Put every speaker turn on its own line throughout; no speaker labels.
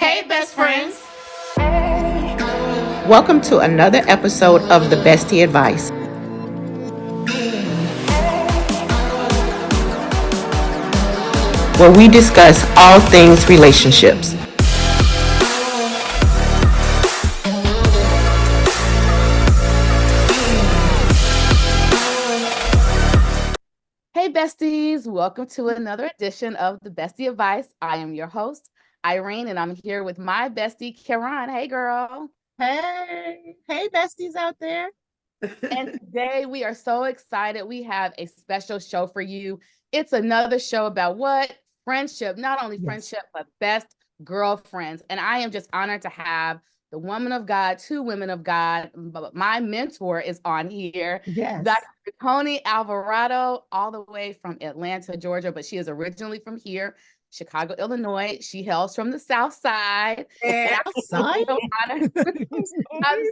Hey, best friends.
Welcome to another episode of the Bestie Advice, where we discuss all things relationships.
Hey, besties. Welcome to another edition of the Bestie Advice. I am your host, Irene, and I'm here with my bestie, Karen. Hey, girl.
Hey, besties out there.
And today we are so excited. We have a special show for you. It's another show about what? Friendship, not only friendship, but best girlfriends. And I am just honored to have the woman of God, two women of God. But my mentor is on here.
Yes.
Dr. Toni Alvarado, all the way from Atlanta, Georgia, but she is originally from here, Chicago, Illinois. She hails from the South Side. And I'm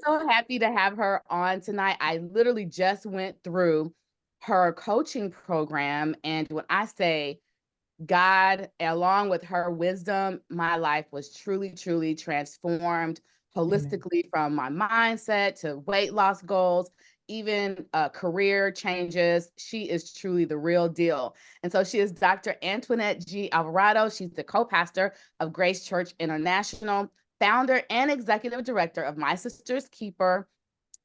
so happy to have her on tonight. I literally just went through her coaching program. And when I say God, along with her wisdom, my life was truly, truly transformed holistically from my mindset to weight loss goals, even career changes. She is truly the real deal. And so she is Dr. Antoinette G. Alvarado. She's the co-pastor of Grace Church International, founder and executive director of My Sister's Keeper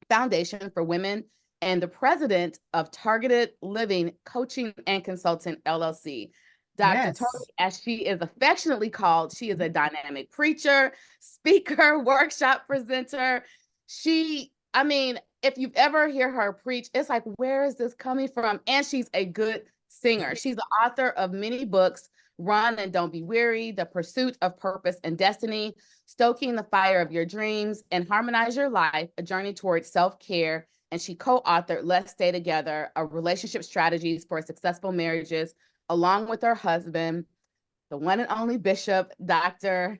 Foundation for Women, and the president of Targeted Living Coaching and Consultant, LLC. Dr. Toni, as she is affectionately called, she is a dynamic preacher, speaker, workshop presenter. If you've ever heard her preach, it's like, where is this coming from? And she's a good singer. She's the author of many books: Run and Don't Be Weary, The Pursuit of Purpose and Destiny, Stoking the Fire of Your Dreams, and Harmonize Your Life, A Journey Towards Self-Care. And she co-authored Let's Stay Together, a relationship strategies for successful marriages, along with her husband, the one and only Bishop, Dr.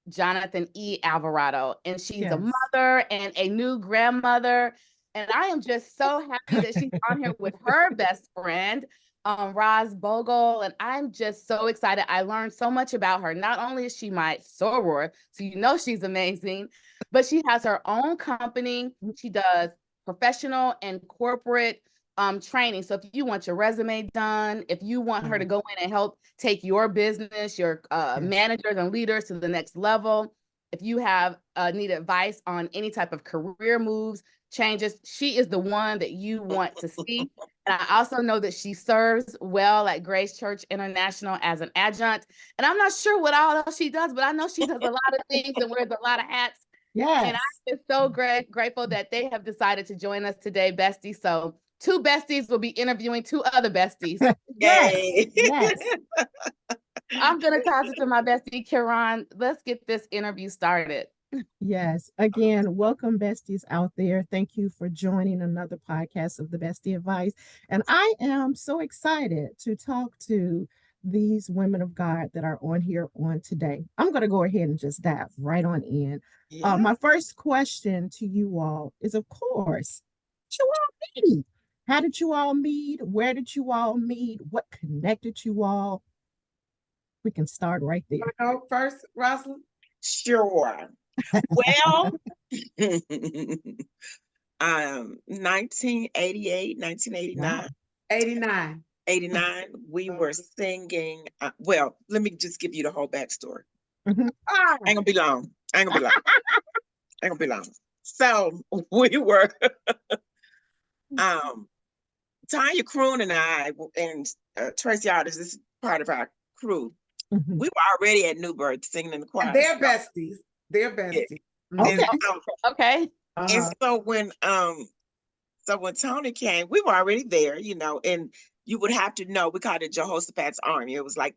Jonathan E. Alvarado. And she's a mother and a new grandmother. And I am just so happy that she's on here with her best friend, Roz Bogle. And I'm just so excited. I learned so much about her. Not only is she my soror, so you know she's amazing, but she has her own company. She does professional and corporate training. So if you want your resume done, if you want her to go in and help take your business, your managers and leaders to the next level, if you have need advice on any type of career moves, changes, she is the one that you want to see. And I also know that she serves well at Grace Church International as an adjunct. And I'm not sure what all else she does, but I know she does a lot of things and wears a lot of hats.
Yes.
And I'm just so grateful that they have decided to join us today, bestie. So two besties will be interviewing two other besties.
Yes.
I'm going to toss it to my bestie, Karen. Let's get this interview started.
Yes. Again, welcome, besties out there. Thank you for joining another podcast of the Bestie Advice. And I am so excited to talk to these women of God that are on here on today. I'm going to go ahead and just dive right on in. My first question to you all is, of course, did you all meet? How did you all meet? Where did you all meet? What connected you all? We can start right there.
Go first, Rosalind?
Sure. Well, 1988, 1989.
Wow. 89.
89, we were singing. Well, let me just give you the whole backstory.
Mhm.
Ain't gonna be long. Ain't gonna be long. So we were Tanya Croon and I and Tracy Artis is part of our crew.
Mhm.
We were already at Newburgh singing in the choir.
And they're besties. They're besties.
Okay.
And so when Tony came, we were already there, you know, and you would have to know, we called it Jehoshaphat's Army. It was like,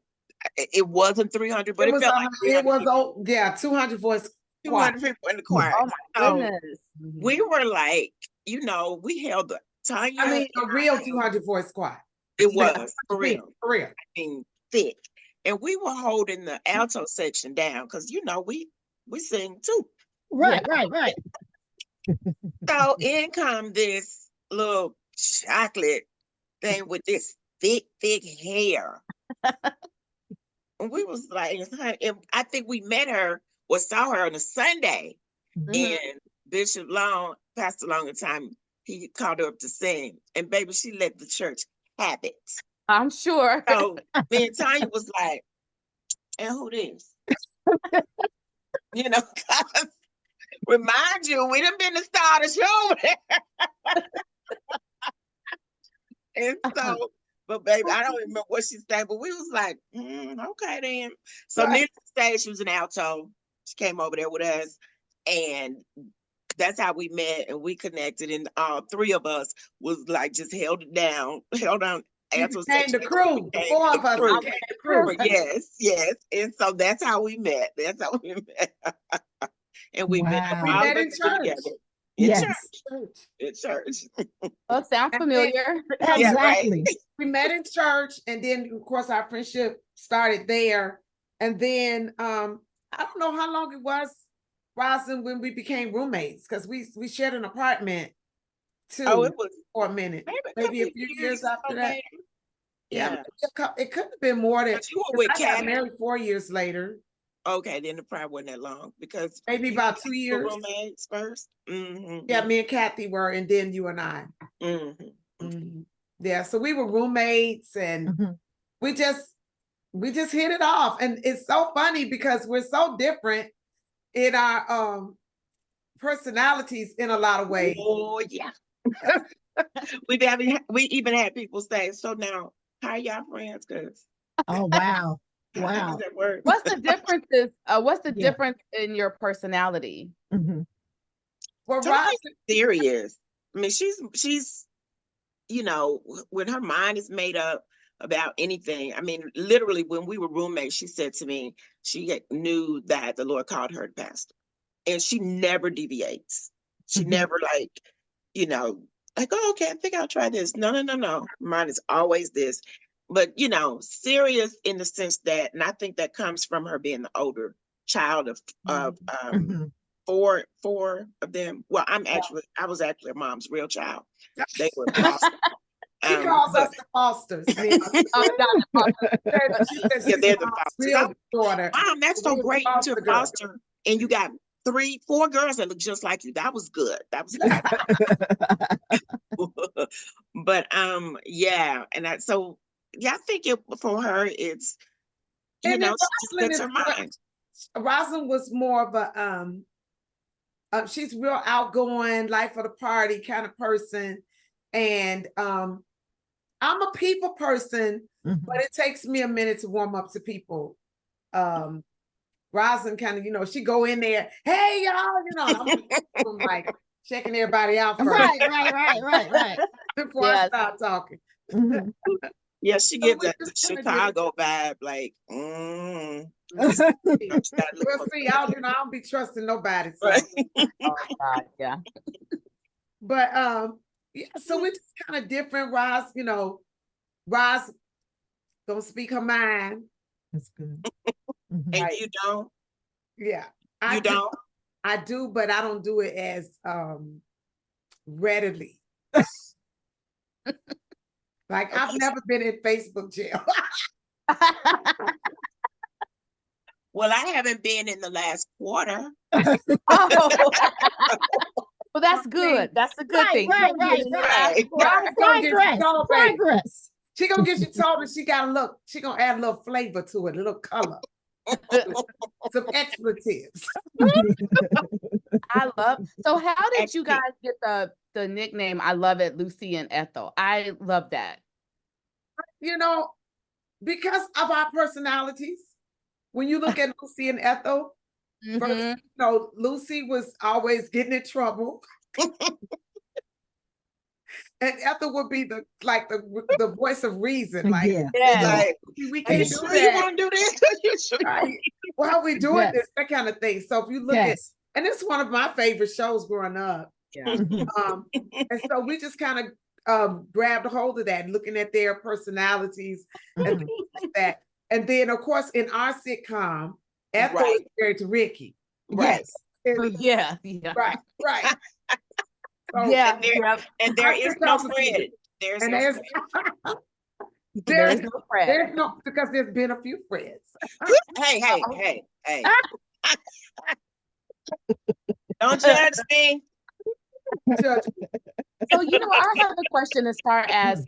it wasn't 300, but it felt like
200 voice
200 people in the choir.
Oh my goodness.
We were like, you know, we held the Tanya.
I mean, a real 200 voice choir.
It was, for real.
For real.
I mean, thick. And we were holding the alto section down because, you know, we sing too.
Right.
So in come this little chocolate thing with this thick hair. And we was like, and I think we met her. saw her on a Sunday,
Mhm.
and Bishop Long, Pastor Long at the time, he called her up to sing, and baby, she let the church have it.
I'm sure.
So me and Tanya was like, and who this? You know, 'cause remind you, we done been to start a show. And so, but baby, I don't remember what she said, but we was like, okay then. So
Right.
needless to say, she was an alto. She came over there with us, and that's how we met and we connected. And all three of us was like just held it down, held on.
You
Alto
became the
section,
crew. The
became
4
the
of us
crew.
became the crew.
Yes, yes. And so that's how we met. That's how we met. And we've been up
Wow.
We
all
met
the way
in
through
church.
together. In
Yes.
church. In church.
Oh, sounds
And then-
familiar.
Yeah, right.
Exactly.
We met in church, and then of course our friendship started there. And then I don't know how long it was, Rosin, when we became roommates, because we shared an apartment too
Oh, it was
for a minute, maybe a few years after that.
Yeah.
It couldn't have been more than,
But you were
'cause
with
I got
Kathy.
married 4 years later,
Okay, then it probably wasn't that long because
maybe
you
about
guys
2
were
years.
roommates first.
Yeah, me and Kathy were, and then you and I. Yeah, so we were roommates, and
Mhm.
we just hit it off. And it's so funny because we're so different in our personalities in a lot of ways.
Oh yeah. we even had people say, so now how y'all friends? Cause
Oh, wow.
how
Wow.
does that work?
What's the differences? What's the
Yeah.
difference in your personality?
Mhm.
Well,
Toni's
Roz,
serious. I mean, she's you know, when her mind is made up about anything. I mean, literally, when we were roommates, she said to me, knew that the Lord called her to pastor, and she never deviates. She
Mhm.
never you know, like, oh, okay, I think I'll try this. No, no, no, no. Mine is always this. But serious in the sense that, and I think that comes from her being the older child of
Mhm.
four of them. Well, I was actually a mom's real child. They were foster.
she calls us the Fosters.
Adopted father.
She said
Yeah,
she's
they're the
mom's
Fosters.
real daughter.
Mom, that's so
We're
great to
foster girls.
foster, and you got 4 girls that look just like you. That was good. That was good. But yeah, and I think for her it's
And then
she just
Rosalind
sets her mind.
Rosalind was more of a she's real outgoing, life of the party kind of person. And I'm a people person,
Mhm.
but it takes me a minute to warm up to people. Rosalind kind of, she go in there, hey y'all, and I'm like checking everybody out first.
Right.
Before I
Yes.
start talking.
Mhm.
Yeah, she
So
gives
we
that
just kinda
Chicago vibe, like
We'll see. I don't be trusting nobody. So.
Right.
Oh God, yeah.
But yeah, so we're just kind of different. Roz don't speak her mind.
That's good. Mhm.
And
Right.
you don't.
Yeah.
You don't.
I do, but I don't do it as readily. Like I've never been in Facebook jail.
Well, I haven't been in the last quarter.
Oh. Well, that's good. That's a good thing.
Right.
Right.
Rod's gonna get you
Progress.
told, baby.
Progress.
She gonna get you told, and she gonna add a little flavor to it, a little color, some expletives.
So how did you guys get the nickname I Love It, Lucy and Ethel? I love that.
Because of our personalities. When you look at Lucy and Ethel,
Mhm.
first, Lucy was always getting in trouble. And Ethel would be the voice of reason. Like,
Yeah.
Like,
we
are you
can't do
sure you
that.
want to do this? You sure?
Right? Why are we doing
Yes.
this? That kind of thing. So if you look at,
Yes.
and it's one of my favorite shows growing up.
Yeah.
Mhm.
And so we just kind of grabbed a hold of that, looking at their personalities and
Mhm.
things like that. And then, of course, in our sitcom, Ethel
Right.
is married to Ricky.
Right.
Yes.
Yeah.
Right. So,
Yeah.
And there,
Yeah.
and there
Our
is no
sitcom is
Fred.
good.
There's
And
no
there's
Fred.
There is no Fred.
there's no, because there's been a few Freds.
Hey. Don't judge me.
Judge.
So, I have a question as far as,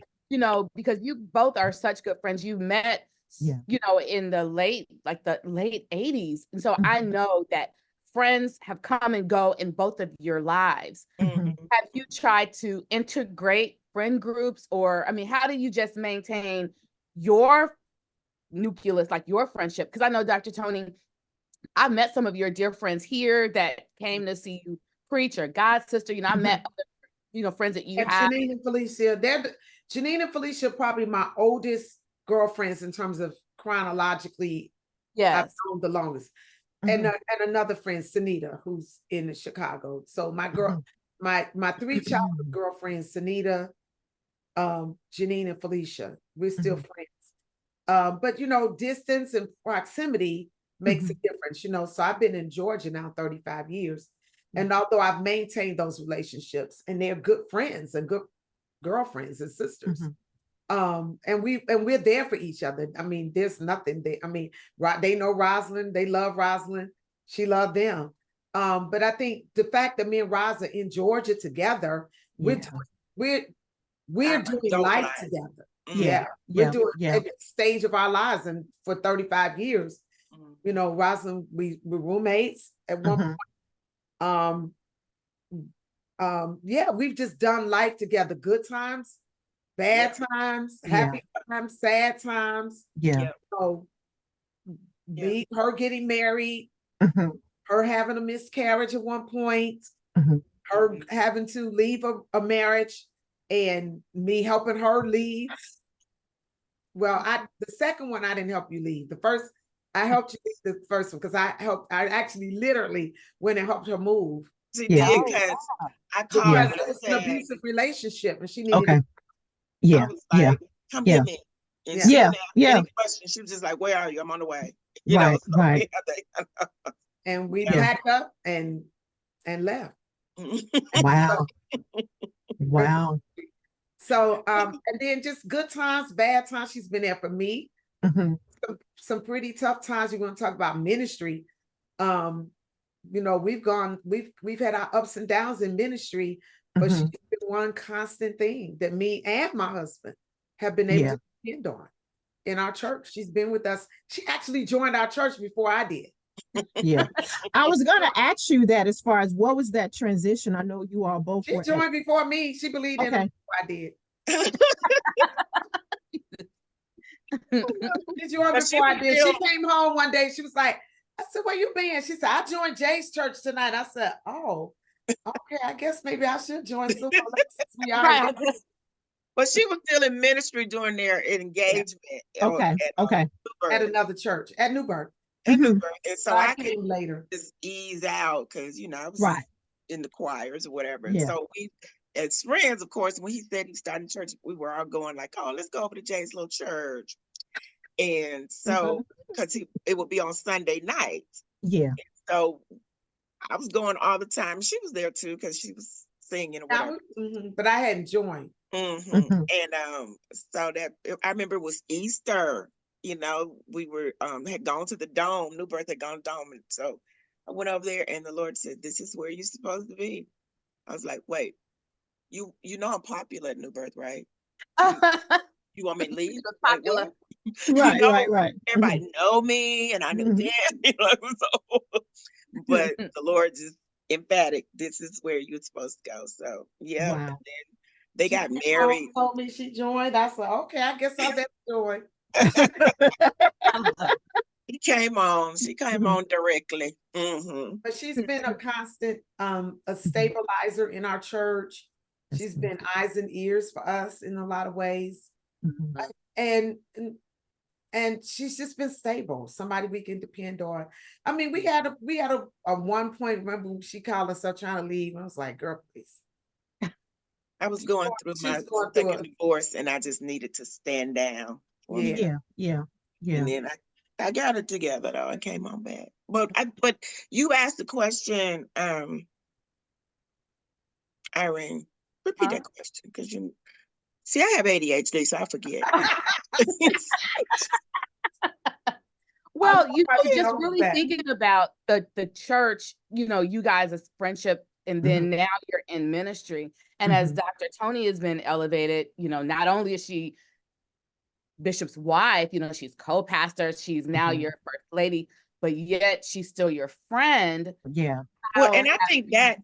because you both are such good friends. You met,
Yeah.
in the late 80s. And so I know that friends have come and go in both of your lives.
Mhm.
Have you tried to integrate friend groups, or, how do you just maintain your nucleus, like your friendship? Because I know, Dr. Toni, I've met some of your dear friends here that came to see you preach, or God's sister. I met other, friends that you
And
have.
Janine and Felicia, Janine and Felicia are probably my oldest girlfriends in terms of chronologically. I've
Yes.
known the longest. And another friend, Sunita, who's in Chicago. So my girl, my three childhood girlfriends, Sunita, Janine, and Felicia, we're still friends. But distance and proximity makes a difference. So I've been in Georgia now 35 years. And although I've maintained those relationships, and they're good friends and good girlfriends and sisters. And we're there for each other. There's nothing they know Rosalind, they love Rosalind, she loved them. But I think the fact that me and Roz are in Georgia together, we're doing life together. We're doing at the stage of our lives, and for 35 years, Rosalind, we were roommates at one point. We've just done life together, good times, bad times, happy times, sad times. So her getting married, her having a miscarriage at one point, her having to leave a marriage, and me helping her leave. Well, the second one, I didn't help you leave. The first, I helped you leave the first one, because I actually literally went and helped her move.
She did, because I called her.
It was an abusive relationship, and she needed.
Okay.
I was like, come get me. And she didn't have any questions. She was just like, where are you? I'm on the way.
Right.
And we packed up and left.
Wow. Wow.
So, and then just good times, bad times. She's been there for me. Some pretty tough times. You're going to talk about ministry. We've had our ups and downs in ministry, but she's been one constant thing that me and my husband have been able to depend on in our church. She's been with us. She actually joined our church before I did.
I was going to ask you that, as far as what was that transition? I know you all both
She joined before me. She believed in it before I did. She joined before I did. She came home one day. She was like, I said, where you been? She said, I joined Jay's church tonight. I said, oh, okay, I guess maybe I should join some.
But she was still in ministry during their engagement.
At another church, at Newburgh.
And so I
came later.
Just ease out, because I was in the choirs or whatever. And so we, as friends, of course, when he said he started church, we were all going like, oh, let's go over to Jay's little church. And so, because it would be on Sunday nights. And so I was going all the time. She was there too, because she was singing or whatever.
But I hadn't joined.
And so that, I remember it was Easter. We were had gone to the Dome. New Birth had gone to the Dome, and so I went over there, and the Lord said, "This is where you're supposed to be." I was like, "Wait, you know I'm popular at New Birth, right? You want me to leave?"
Popular.
Like, right. Everybody know me, and I knew Dan. So, but the Lord just emphatic. This is where you're supposed to go. So and then they got married.
Told me she joined. I said, "Okay, I guess I better join."
She came on directly.
But she's been a constant a stabilizer in our church. She's been eyes and ears for us in a lot of ways. And she's just been stable, somebody we can depend on. We had a one point, remember when she called us up trying to leave, I was like, girl, please.
I was going through my second divorce, and I just needed to stand down.
Yeah.
And then I got it together though, and came on back. But you asked the question, Irene. Repeat that question, because see, I have ADHD, so I forget.
Well, you
Right,
know, just
yeah,
really
that.
thinking about the church, you know, you guys' friendship, and then now you're in ministry. And as Dr. Toni has been elevated, you know, not only is she Bishop's wife, you know, she's co-pastor, she's now your first lady, but yet she's still your friend.
Yeah.
Well, and I think that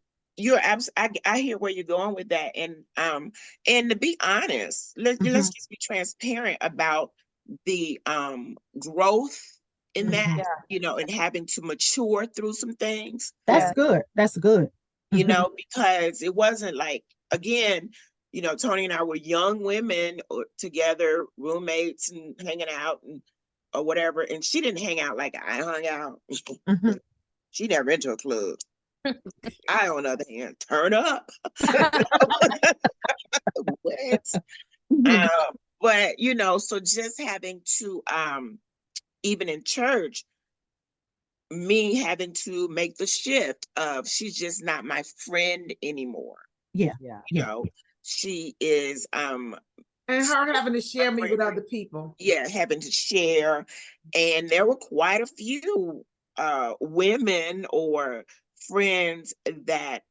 I hear where you're going with that. And to be honest, let's just be transparent about the growth in that, you know, and having to mature through some things,
That's good. That's good.
you know, because it wasn't like, again, you know, Toni and I were young women together, roommates and hanging out and or whatever. And she didn't hang out like I hung out. She never went to a club. I, on the other hand, turn up. What? But you know, so just having to even in church, me having to make the shift of she's just not my friend anymore.
Yeah.
You know, she is
And her having to share me with other people.
Yeah, having to share. And there were quite a few women or friends that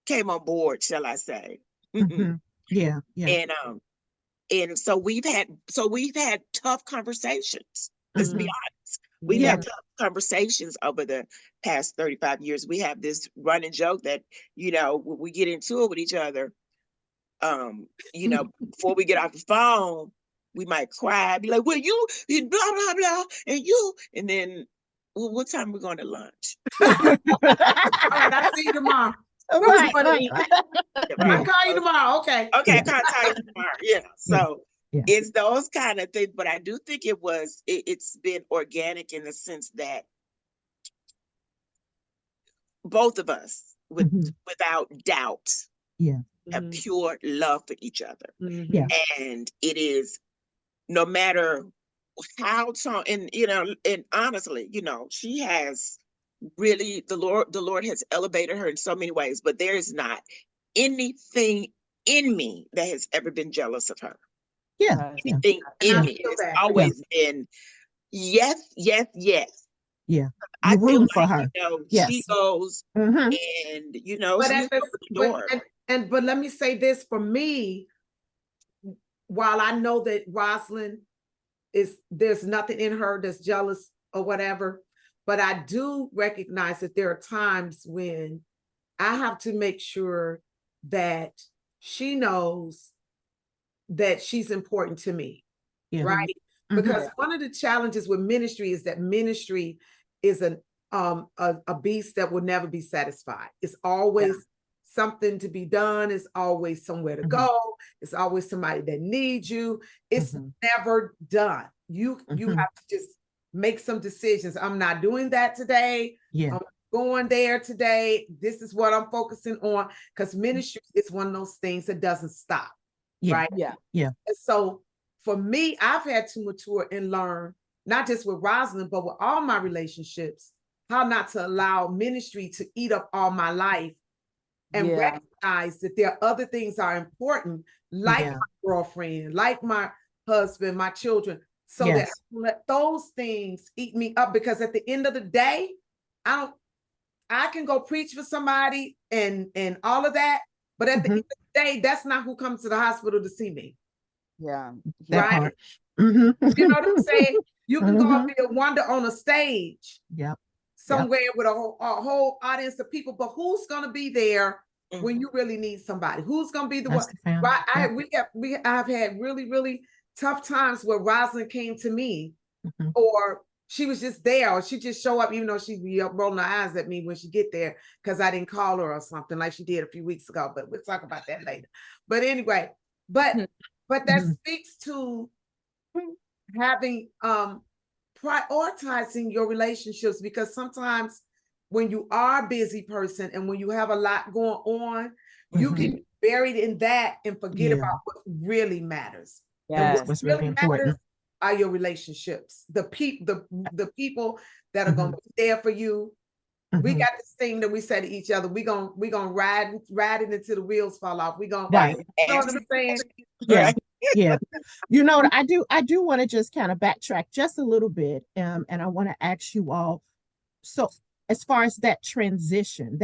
came on board, shall I say.
Yeah.
And so we've had tough conversations. Let's be honest. We've had tough conversations over the past 35 years. We have this running joke that, you know, when we get into it with each other, you know, before we get off the phone, we might cry, be like, well, you blah, blah, blah, and then, well, what time are we going to lunch?
All right, I'll see you tomorrow.
Right.
I'll call you tomorrow. Okay.
I'll call you tomorrow. Yeah. So it's those kind of things, but I do think it's been organic in the sense that both of us, without doubt, have pure love for each other. And it is, no matter how and you know, and honestly, you know, she has really, the Lord has elevated her in so many ways, but there is not anything in me that has ever been jealous of her. Anything in me has always been yes.
Yeah.
I
You're rooting for her.
You know, she goes and, you know,
but let me say this, for me, while I know that Rosalind there's nothing in her that's jealous or whatever, but I do recognize that there are times when I have to make sure that she knows that she's important to me, right? Because one of the challenges with ministry is that ministry is a beast that will never be satisfied. It's always something to be done. It's always somewhere to go. It's always somebody that needs you. It's never done. You have to just make some decisions. I'm not doing that today. I'm going there today. This is what I'm focusing on, because ministry is one of those things that doesn't stop. Right? And so for me, I've had to mature and learn, not just with Rosalind, but with all my relationships, how not to allow ministry to eat up all my life, and recognize that there are other things that are important, like my girlfriend, like my husband, my children, so that I let those things eat me up. Because at the end of the day, I can go preach for somebody and all of that, but at the end of the day, that's not who comes to the hospital to see me. Right? You know what I'm saying? You can go and be a wonder on a stage. Somewhere with a whole audience of people, but who's going to be there when you really need somebody? Who's going to be the one? Right? I've had really, really tough times where Rosalind came to me, or she was just there, or she just show up, even though she'd be rolling her eyes at me when she get there because I didn't call her or something, like she did a few weeks ago. But we'll talk about that later. But anyway, but that speaks to having prioritizing your relationships, because sometimes when you are a busy person and when you have a lot going on, you can be buried in that and forget about what really matters. And what really matters are your relationships, the people that are going to be there for you. We got this thing that we say to each other: we gonna ride it until the wheels fall off. We gonna, you know what I'm saying?
Yeah. I do want to just kind of backtrack just a little bit. And I want to ask you all, so as far as that transition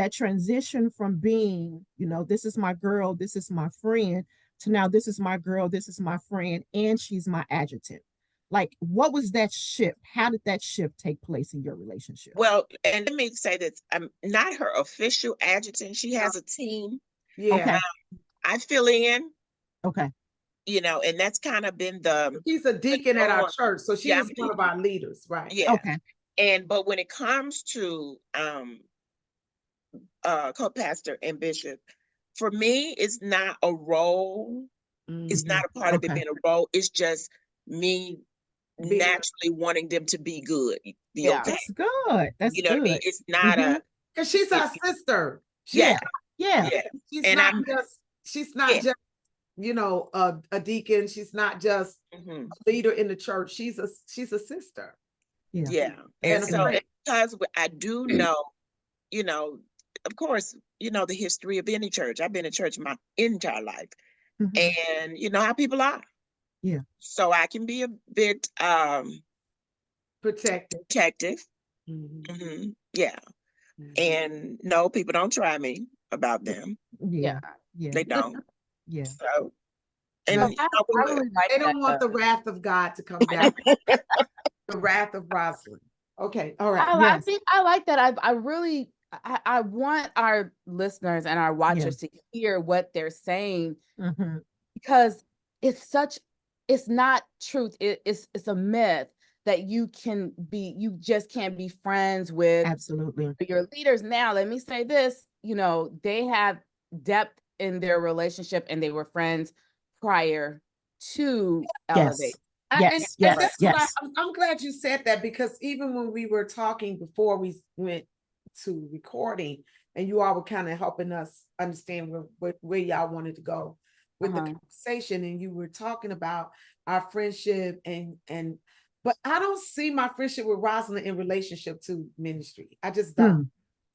from being, this is my girl, this is my friend, to now this is my girl, this is my friend, and she's my adjutant. Like, what was that shift? How did that shift take place in your relationship?
Well, and let me say this, I'm not her official adjutant. She has a team.
Yeah.
Okay.
I fill in,
Okay.
And that's kind of been
She's a deacon at our church, so she
Yeah,
is one of our leaders, right?
yeah.
Okay.
But when it comes to co-pastor and bishop, for me, it's not a role. It's not a part of it
Okay.
being a role. It's just me naturally wanting them to be good, be okay.
That's good. That's
You know what I mean?
good.
It's not a
Because she's our sister.
Yeah. Yeah.
She's
And
not just a deacon. She's not just a leader in the church. She's a sister.
Yeah. And so because I do know, of course, the history of any church. I've been in church my entire life. And you know how people are.
Yeah.
So I can be a bit protective. Yeah. And no, people don't try me about them.
Yeah.
They don't.
Yeah.
So, and
I really like
they don't want
though.
the wrath of God to come down. The wrath of Rosalind. Okay. All right.
I think I like that. I want our listeners and our watchers to hear what they're saying, because it's not truth. It's a myth that you just can't be friends with
Absolutely
your leaders. Now, let me say this, they have depth in their relationship and they were friends prior to Elevate.
Yes.
I'm glad you said that, because even when we were talking before we went to recording, and you all were kind of helping us understand where y'all wanted to go with the conversation, and you were talking about our friendship but I don't see my friendship with Rosalind in relationship to ministry. I just don't.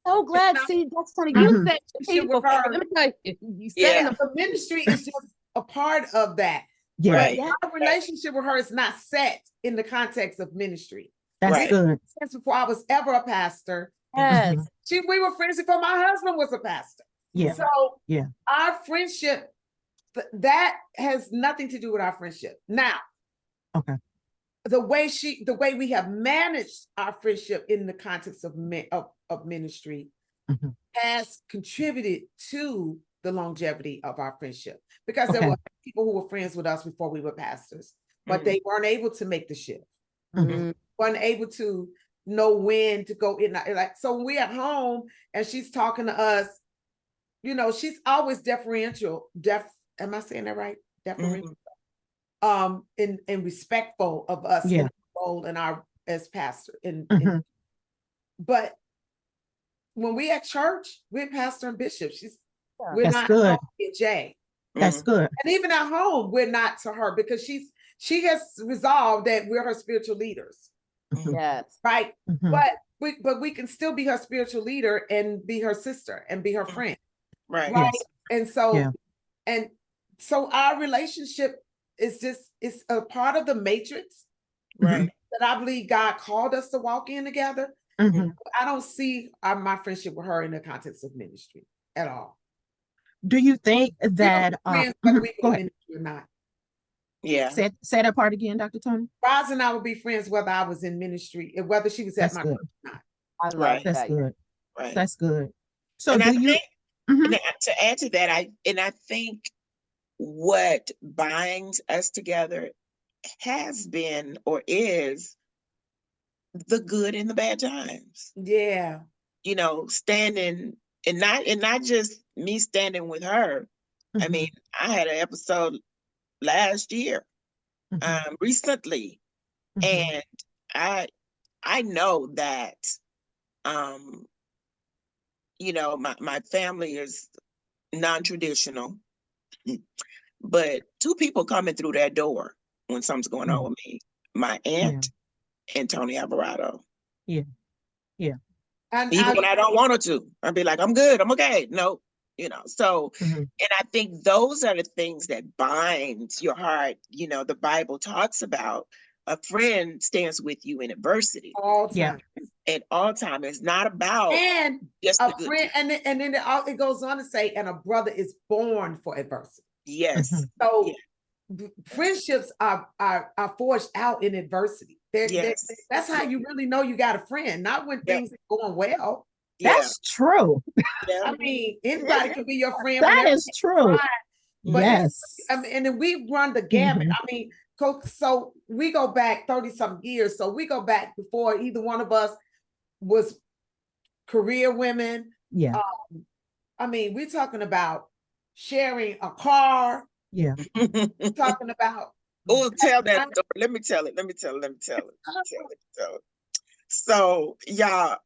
So glad. See, that's funny. You said
with her.
Let me tell you said
the ministry is just a part of that.
Yeah.
Right.
Our relationship with her is not set in the context of ministry.
That's good.
Since before I was ever a pastor.
Yes.
We were friends before my husband was a pastor.
Yeah.
So our friendship, that has nothing to do with our friendship. Now, the way we have managed our friendship in the context of ministry has contributed to the longevity of our friendship, because there were people who were friends with us before we were pastors, but they weren't able to make the shift, weren't able to know when to go in. So when we're at home and she's talking to us, she's always deferential. Am I saying that right? Deferential. And respectful of us in our role and as pastor. But when we at church, we're pastor and bishop. We're
That's
not
good.
Jay.
That's good.
And even at home, we're not to her, because she has resolved that we're her spiritual leaders.
Yes.
Right. But we can still be her spiritual leader and be her sister and be her friend.
Right.
Yes.
And so our relationship is a part of the matrix,
right,
that I believe God called us to walk in together. I don't see my friendship with her in the context of ministry at all.
Do you think that
friends, whether we go in ministry or not?
Yeah.
Say that part again, Dr. Toni.
Roz and I would be friends whether I was in ministry, whether she was at my church or not.
I love
That's
that.
good.
Right.
That's good. So
and
do
I
you
think, to add to that, I think what binds us together has been or is the good and the bad times.
Yeah.
Standing and not just me standing with her. I mean, I had an episode last year, recently, and I know that my family is non-traditional, but two people coming through that door when something's going on with me, my aunt and Toni Alvarado.
Yeah.
And even when I don't want her to, I'd be like, I'm good, I'm okay. No, So,
Mhm.
and I think those are the things that binds your heart. The Bible talks about a friend stands with you in adversity
All
Yeah.
time.
at all time. It's not about
And
just
a
the good
friend,
times.
and then it goes on to say, and a brother is born for adversity.
Yes.
Mhm.
So
Yeah.
friendships are forged out in adversity.
Yes.
That's how you really know you got a friend, not when
Yep.
things are going well.
Yeah.
That's true.
Yeah.
I mean, anybody can be your friend
That
whenever
is
they
true.
try, but
Yes.
and then we run the gamut.
Mhm.
I mean, so we go back 30-something years. So we go back before either one of us was career women.
Yeah.
I mean, we're talking about sharing a car,
Yeah.
talking about
Oh, tell that story. Let me tell it. So, y'all,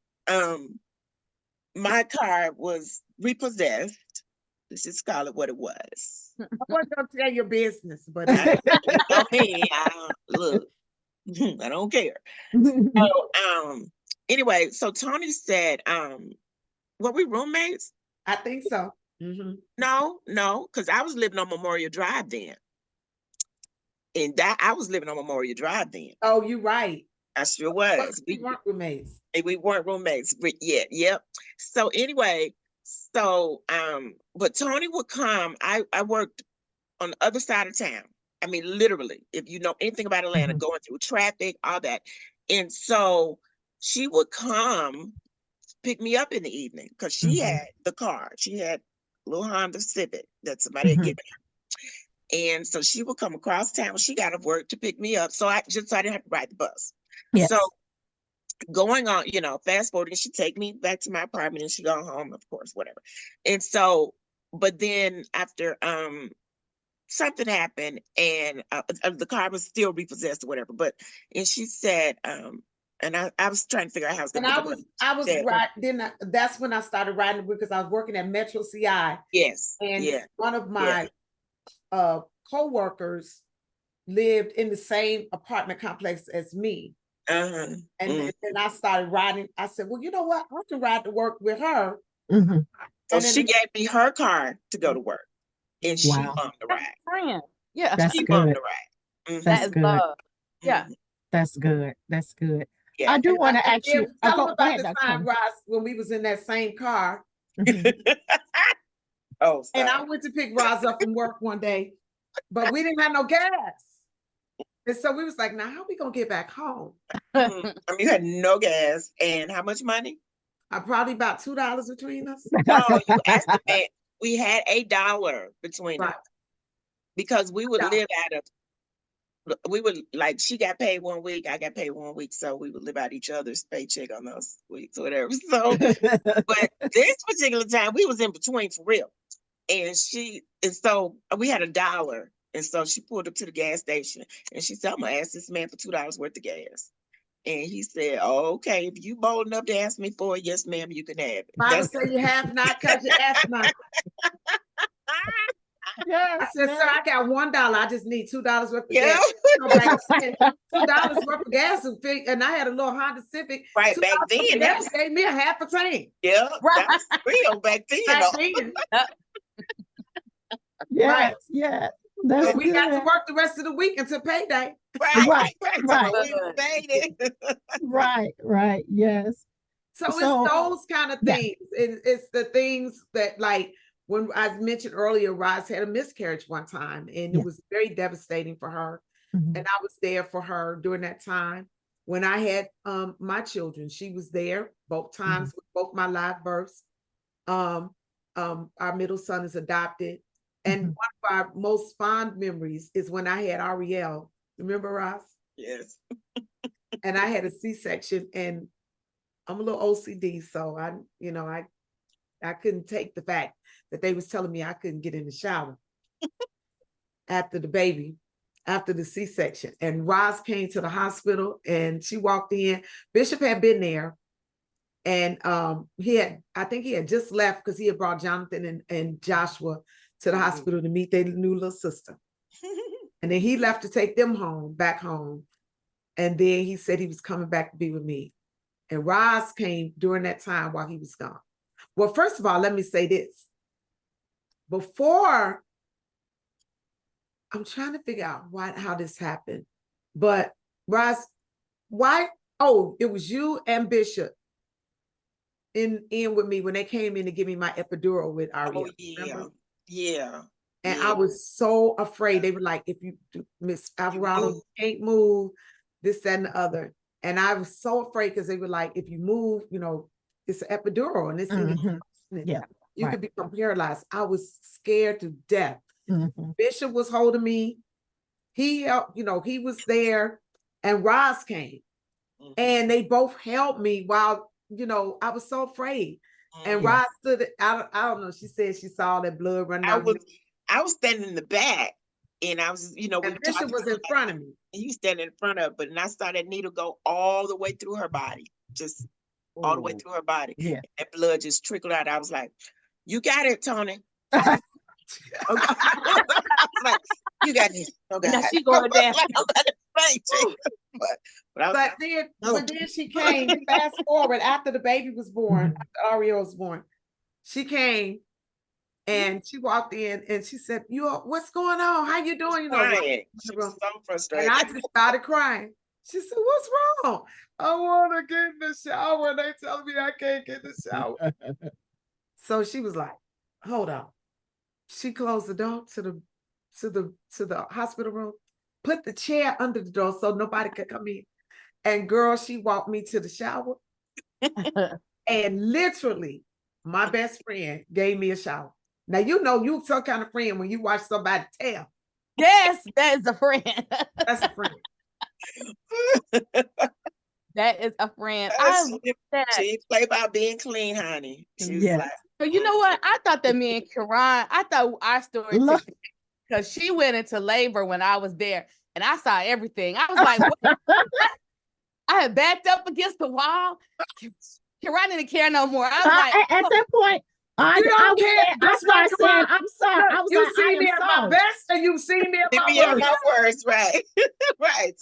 my car was repossessed. Let's just call it what it was.
I wasn't gonna tell your business, but
I mean, look, I don't care. So, anyway, so Toni said, were we roommates?
I think so. Mhm.
No, because I was living on Memorial Drive then. And that I was living on Memorial Drive then.
Oh, you're right.
I sure
But
was.
we weren't roommates.
We weren't roommates yet. Yep. So anyway, but Toni would come. I worked on the other side of town. I mean, literally, if you know anything about Atlanta,
Mhm.
going through traffic, all that. And so she would come pick me up in the evening because she
Mhm.
had the car. She had a little Honda Civic that somebody had
Mhm.
given her. And so she would come across town. She got off work to pick me up. So I didn't have to ride the bus.
Yes.
So going on, fast forwarding, she take me back to my apartment and she go home, of course, whatever. And so, but then after something happened and the car was still repossessed or whatever. And she said, and I was trying to figure out how I was
And
gonna
I
get the
was
money.
right then. That's when I started riding because I was working at Metro CI,
Yes.
and
Yeah.
one of my co-workers lived in the same apartment complex as me.
Uh-huh.
And then I started riding. I said, well, you know what? I can ride to work with her.
Mhm.
So
And then
she gave me her car to go to work, and she
Wow.
bummed the ride.
Friend. Yeah.
That's
She bummed
good.
the ride.
That
That's
is
good.
love. Yeah.
Mhm.
That's good. That's good.
Yeah.
I do
And
want to ask you.
tell
Go
them about
ahead,
the
Dr.
time,
Toni.
Ross, when we was in that same car.
Mhm.
Oh,
And I
sorry.
went to pick Roz up from work one day, but we didn't have no gas. And so we was like, now how we gonna get back home?
I mean, you had no gas and how much money?
Probably about $2 between us.
No, you estimate we had $1 between
Right.
us because we would
Yeah.
live we would like she got paid 1 week, I got paid 1 week, so we would live out each other's paycheck on those weeks or whatever. So, but this particular time we was in between for real. And so we had $1. And so she pulled up to the gas station and she said, I'm gonna ask this man for $2 worth of gas. And he said, oh, okay, if you bold enough to ask me for it, yes, ma'am, you can have it.
Bible say you have not because you ask not.
Yes,
I said, sir, I got $1. I just need $2 worth of
Yeah.
gas. $2 worth of gas, and I had a little Honda Civic.
Right back then,
that gave me a half a tank.
yeah, that was real back then.
Back then.
yes,
Right.
yes. That's
So we got to
good.
work the rest of the week until payday.
Right,
So
right.
we made it.
Right. Yes.
So it's
So-
those kind of
Yeah.
things. It's the things that, like when I mentioned earlier, Roz had a miscarriage one time, and
Yeah.
it was very devastating for her.
Mhm.
And I was there for her during that time. When I had my children, she was there both times with both my live births. Our middle son is adopted. And
Mhm.
one of our most fond memories is when I had Ariel. Remember, Ross?
Yes.
And I had a C-section, and I'm a little OCD, so I couldn't take the fact that they was telling me I couldn't get in the shower after the C-section. And Roz came to the hospital and she walked in. Bishop had been there, and I think he had just left because he had brought Jonathan and Joshua to the hospital to meet their new little sister. And then he left to take them back home. And then he said he was coming back to be with me. And Roz came during that time while he was gone. Well, first of all, let me say this. before, I'm trying to figure out how this happened. But Roz, why? Oh, it was you and Bishop in with me when they came in to give me my epidural with Aria.
Oh, yeah. Remember? Yeah.
And I was so afraid. They were like, if you Miss Alvarado can't move, this, that, and the other. And I was so afraid because they were like, if you move, you know, it's an epidural and it's you could become paralyzed. I was scared to death. Bishop was holding me. He helped, you know, he was there, and Roz came. And they both held me while, you know, I was so afraid. And Roz stood, I don't know, she said she saw that blood running out.
I was standing in the back, and I was, you know,
and Bishop was in front of me.
And you standing in front of, but and I saw that needle go all the way through her body, just all the way through her body.
Yeah.
That blood just trickled out. I was like, "You got it, Toni." Like, you got it. Okay.
Now she going down.
But then when she came, fast forward after the baby was born, after Ariel was born, she came and she walked in and she said, what's going on? How you doing? You know,
she was so frustrated.
And I just started crying. She said, what's wrong? I want to get in the shower. And they tell me I can't get in the shower. So she was like, hold on. She closed the door to the hospital room, put the chair under the door so nobody could come in. And girl, she walked me to the shower. And literally, my best friend gave me a shower. Now, you know, you're some kind of friend when you watch somebody tell.
Yes, that is a friend.
That's a friend.
That is a friend.
She play by being clean, honey.
Yes.
But you know what? I thought that me and Karan, I thought our story, because she went into labor when I was there and I saw everything. I was like, what? I had backed up against the wall. Karan didn't care no more. I was like,
at that point, I don't care. That's why I said, I'm sorry. I was
you
like,
see me at my best and you see me at my
worst. Right. Right.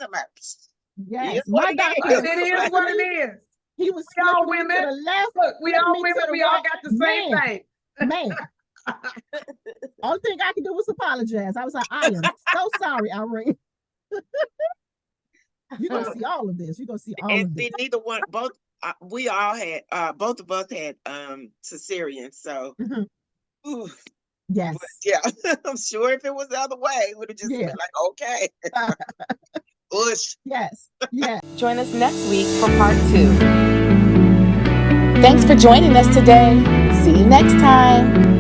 Yes, my doctor.
It is what it is.
He was
all women
to the left.
Look, we all women. We all got the same thing.
Man. Only thing I could do was apologize. I was like, I am so sorry, Irene. You're gonna see all of this. You're gonna see all of this.
Neither one, both we all had both of us had cesarean. So
yes.
But, yeah. I'm sure if it was the other way, it would have just been like, okay. Bush.
Yes. Yes.
Join us next week for part 2. Thanks for joining us today. See you next time.